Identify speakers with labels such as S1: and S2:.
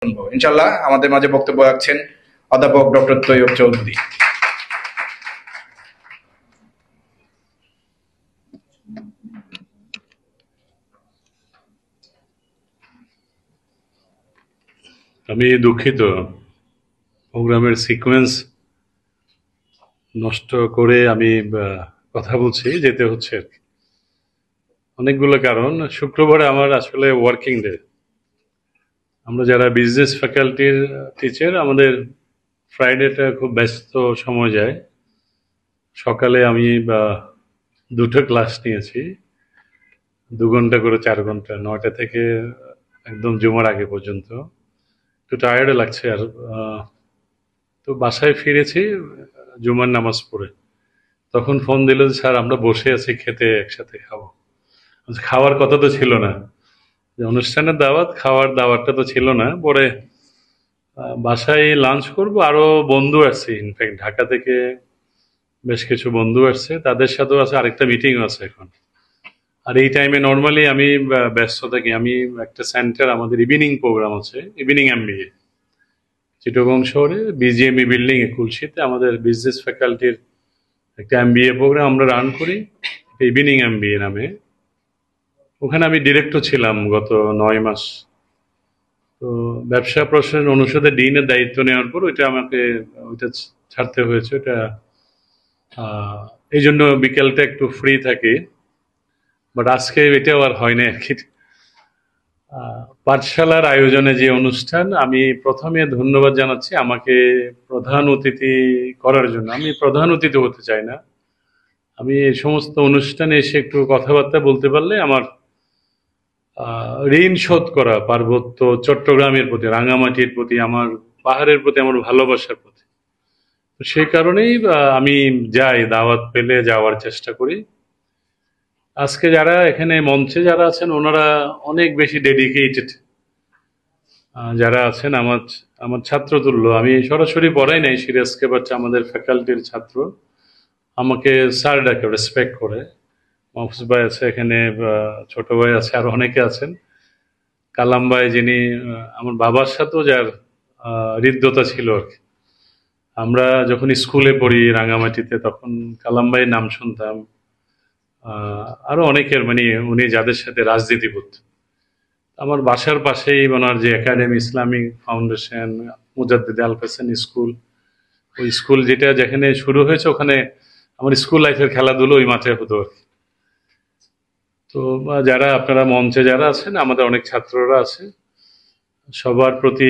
S1: ইনশাআল্লাহ আমাদের মাঝে বক্তব্য রাখছেন অধ্যাপক ডক্টর তৈয়ব চৌধুরী।
S2: আমি দুঃখিত, প্রোগ্রামের সিকোয়েন্স নষ্ট করে আমি কথা বলছি, যেতে হচ্ছে আর কি। অনেকগুলো কারণ। শুক্রবারে আমার আসলে ওয়ার্কিং ডে। আমরা যারা বিজনেস ফ্যাকাল্টির টিচার, আমাদের ফ্রাইডেটা খুব ব্যস্ত সময় যায়। সকালে আমি দুটো ক্লাস নিয়েছি, 2 ঘন্টা করে, 4 ঘন্টা, 9টা থেকে একদম জুমার আগে পর্যন্ত। একটু টায়ার্ড লাগছে। আর তো বাসায় ফিরেছি জুমার নামাজ পড়ে। তখন ফোন দিল যে স্যার আমরা বসে আছি, খেতে একসাথে খাবো। খাওয়ার কথা তো ছিল না, যে অনুষ্ঠানের দাওয়াত, খাওয়ার দাওয়াতটা তো ছিল না। পরে বাসায় লাঞ্চ করব, আরো বন্ধু আসছে, ইনফ্যাক্ট ঢাকা থেকে বেশ কিছু বন্ধু আসছে, তাদের সাথেও আছে, আরেকটা মিটিংও আছে এখন। আর এই টাইমে নর্মালি আমি ব্যস্ত থাকি। আমি একটা সেন্টার, আমাদের ইভিনিং প্রোগ্রাম আছে, ইভিনিং এমবিএ, চিটাগং শহরে বিজিএমই বিল্ডিং এ কুলশিতে আমাদের বিজনেস ফ্যাকাল্টির একটা এমবিএ প্রোগ্রাম আমরা রান করি, ইভিনিং এমবিএ নামে। ওখানে আমি ডিরেক্টর ছিলাম গত 9 মাস। তো ব্যবসা প্রশাসন অনুষদের ডিনের দায়িত্ব নেওয়ার পর ওইটা ছাড়তে হয়েছে। ওটা এই জন্য বিকেলটা একটু ফ্রি থাকি, বাট আজকে এটাও আর হয় না আর কি। পাঠশালার আয়োজনে যে অনুষ্ঠান, আমি প্রথমে ধন্যবাদ জানাচ্ছি আমাকে প্রধান অতিথি করার জন্য। আমি প্রধান অতিথি হতে চাই না, আমি এই সমস্ত অনুষ্ঠানে এসে একটু কথাবার্তা বলতে পারলে আমার ঋণ শোধ করা, পার্বত্য চট্টগ্রামের প্রতি, রাঙামাটির প্রতি, আমার পাহাড়ের প্রতি আমার ভালোবাসার প্রতি। তো সেই কারণেই আমি যাই, দাওয়াত পেলে যাওয়ার চেষ্টা করি। আজকে যারা এখানে মঞ্চে যারা আছেন, ওনারা অনেক বেশি ডেডিকেটেড যারা আছেন, আমার ছাত্র তুল্য। আমি সরাসরি পড়াই নাই সিরিয়াসকে, বাট আমাদের ফ্যাকাল্টির ছাত্র আমাকে স্যার ডাকে, রেসপেক্ট করে। মহফুজ ভাই আছে এখানে, ছোট ভাই আছে, আর অনেকে আছেন। কালাম ভাই, যিনি আমার বাবার সাথেও যার হৃদ্যতা ছিল আর কি। আমরা যখন স্কুলে পড়ি রাঙামাটিতে, তখন কালাম ভাইয়ের নাম শুনতাম। আরো অনেকের, মানে উনি যাদের সাথে রাজনীতি করতেন। আমার বাসার পাশেই ওনার যে একাডেমি, ইসলামিক ফাউন্ডেশন, মুজাদ্দিদ আল হোসেন স্কুল, ওই স্কুল যেখানে শুরু হয়েছে, ওখানে আমার স্কুল লাইফের খেলাধুলো ওই মাঠে হতো আর কি। তো যারা আপনারা মঞ্চে যারা আছেন, আমাদের অনেক ছাত্ররা আছে, সবার প্রতি